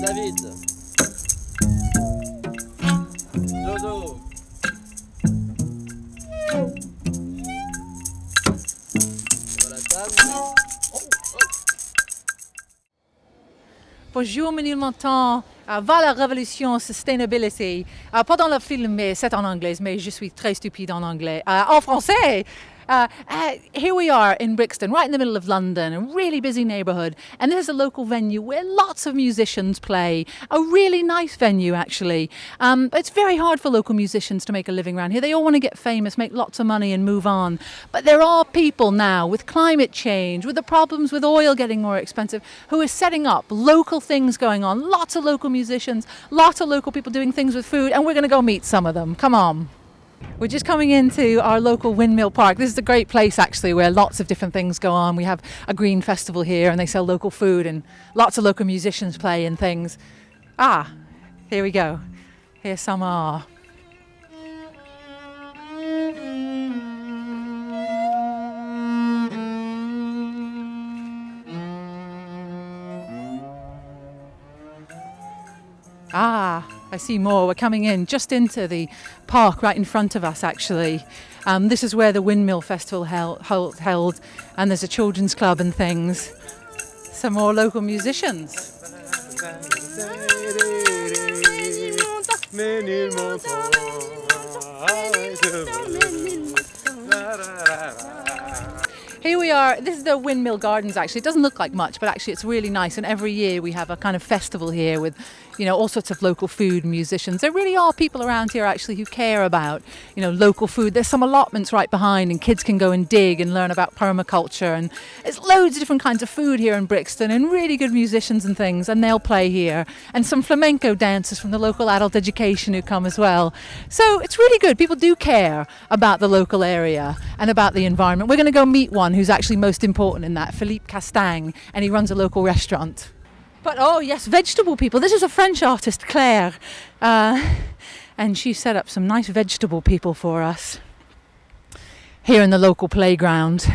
David. Dodo. Voilà, Tam. Bonjour, Ménil Montant. Va la révolution sustainability. Pas dans le film, mais c'est en anglais, mais je suis très stupide en anglais. En français. Here we are in Brixton, right in the middle of London, a really busy neighbourhood, and there's a local venue where lots of musicians play. A really nice venue, actually. It's very hard for local musicians to make a living around here. They all want to get famous, make lots of money and move on. But there are people now, with climate change, with the problems with oil getting more expensive, who are setting up local things going on. Lots of local musicians, lots of local people doing things with food, and we're going to go meet some of them. Come on. We're just coming into our local windmill park. This is a great place actually where lots of different things go on. We have a green festival here and they sell local food and lots of local musicians play and things. Ah, here we go. Here some are. Ah, I see more. We're coming in just into the park right in front of us actually. This is where the Windmill Festival held, and there's a children's club and things. Some more local musicians. Here we are, this is the Windmill Gardens actually. It doesn't look like much, but actually it's really nice, and every year we have a kind of festival here with, you know, all sorts of local food and musicians. There really are people around here actually who care about, you know, local food. There's some allotments right behind and kids can go and dig and learn about permaculture, and there's loads of different kinds of food here in Brixton and really good musicians and things, and they'll play here. And some flamenco dancers from the local adult education who come as well. So it's really good. People do care about the local area and about the environment. We're going to go meet one who's actually most important in that, Philippe Castang, and he runs a local restaurant. But oh yes, vegetable people. This is a French artist, Claire, and she set up some nice vegetable people for us here in the local playground.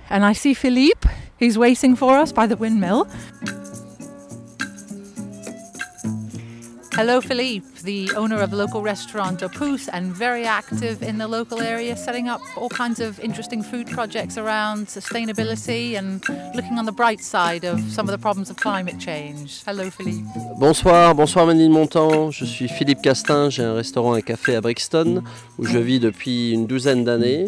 And I see Philippe, he's waiting for us by the windmill. Hello Philippe, the owner of the local restaurant Opus and very active in the local area, setting up all kinds of interesting food projects around sustainability and looking on the bright side of some of the problems of climate change. Hello Philippe. Bonsoir, bonsoir Ménilmontant, je suis Philippe Castin, j'ai un restaurant et café à Brixton où je vis depuis une douzaine d'années.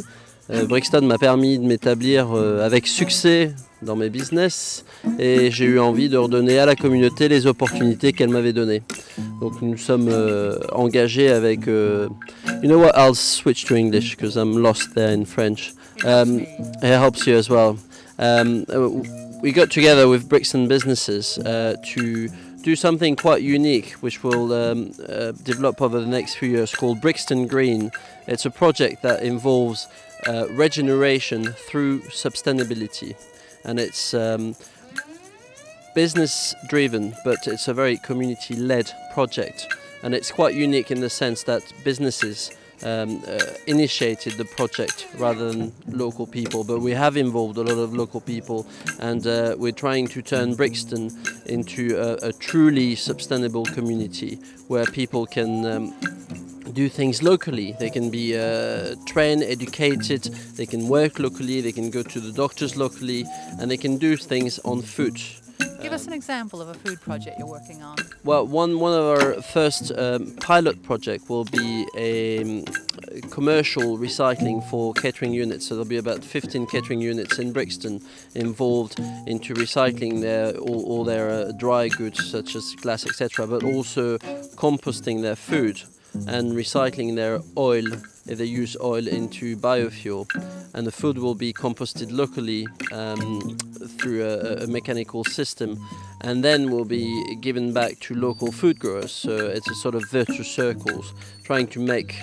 Brixton m'a permis de m'établir avec succès dans mes business et j'ai eu envie de redonner à la communauté les opportunités qu'elle m'avait données. Donc nous sommes engagés avec... you know what, I'll switch to English because I'm lost there in French. It helps you as well. We got together with Brixton businesses to do something quite unique which will develop over the next few years called Brixton Green. It's a project that involves regeneration through sustainability, and it's business driven, but it's a very community led project, and it's quite unique in the sense that businesses initiated the project rather than local people, but we have involved a lot of local people, and we're trying to turn Brixton into a truly sustainable community where people can do things locally. They can be trained, educated, they can work locally, they can go to the doctors locally, and they can do things on foot. Give us an example of a food project you're working on. Well, one of our first pilot project will be a commercial recycling for catering units. So there'll be about 15 catering units in Brixton involved into recycling all their dry goods such as glass, etc., but also composting their food and recycling their oil, if they use oil, into biofuel. And the food will be composted locally through a mechanical system, and then will be given back to local food growers. So it's a sort of virtuous circles, trying to make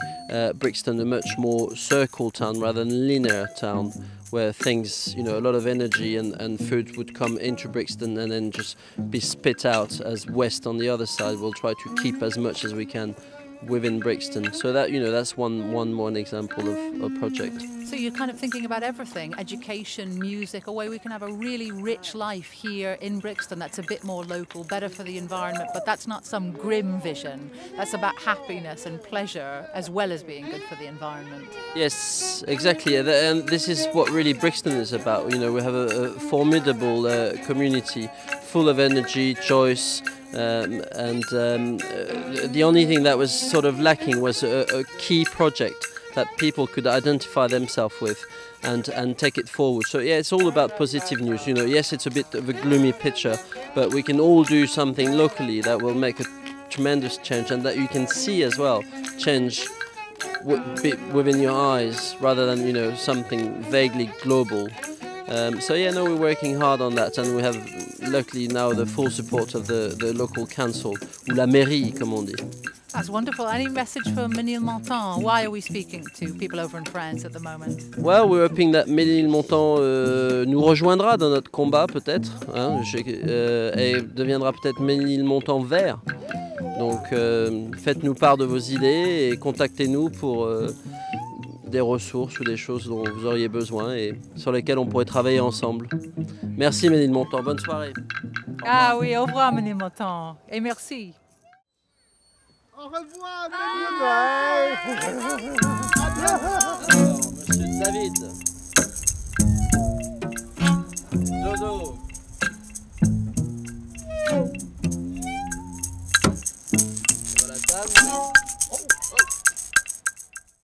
Brixton a much more circle town rather than linear town, where things, you know, a lot of energy and food would come into Brixton and then just be spit out as waste on the other side. We'll try to keep as much as we can within Brixton. So that, that's one example of a project. So you're kind of thinking about everything, education, music, a way we can have a really rich life here in Brixton that's a bit more local, better for the environment, but that's not some grim vision. That's about happiness and pleasure as well as being good for the environment. Yes, exactly. And this is what really Brixton is about. We have a formidable community full of energy, choice, and the only thing that was sort of lacking was a key project that people could identify themselves with and take it forward. So yeah, it's all about positive news. Yes, it's a bit of a gloomy picture, but we can all do something locally that will make a tremendous change, and that you can see as well change within your eyes rather than something vaguely global. So yeah, no, we're working hard on that, and we have luckily now the full support of the local council, ou la mairie, comme on dit. That's wonderful. Any message for Ménilmontant? Why are we speaking to people over in France at the moment? Well, we're hoping that Ménilmontant nous rejoindra dans notre combat peut-être, et deviendra peut-être Ménilmontant vert. Donc faites-nous part de vos idées et contactez-nous pour des ressources ou des choses dont vous auriez besoin et sur lesquelles on pourrait travailler ensemble. Merci Ménilmontant, bonne soirée. Ah oui, au revoir Ménilmontant et merci. Au revoir, Alors, Monsieur David.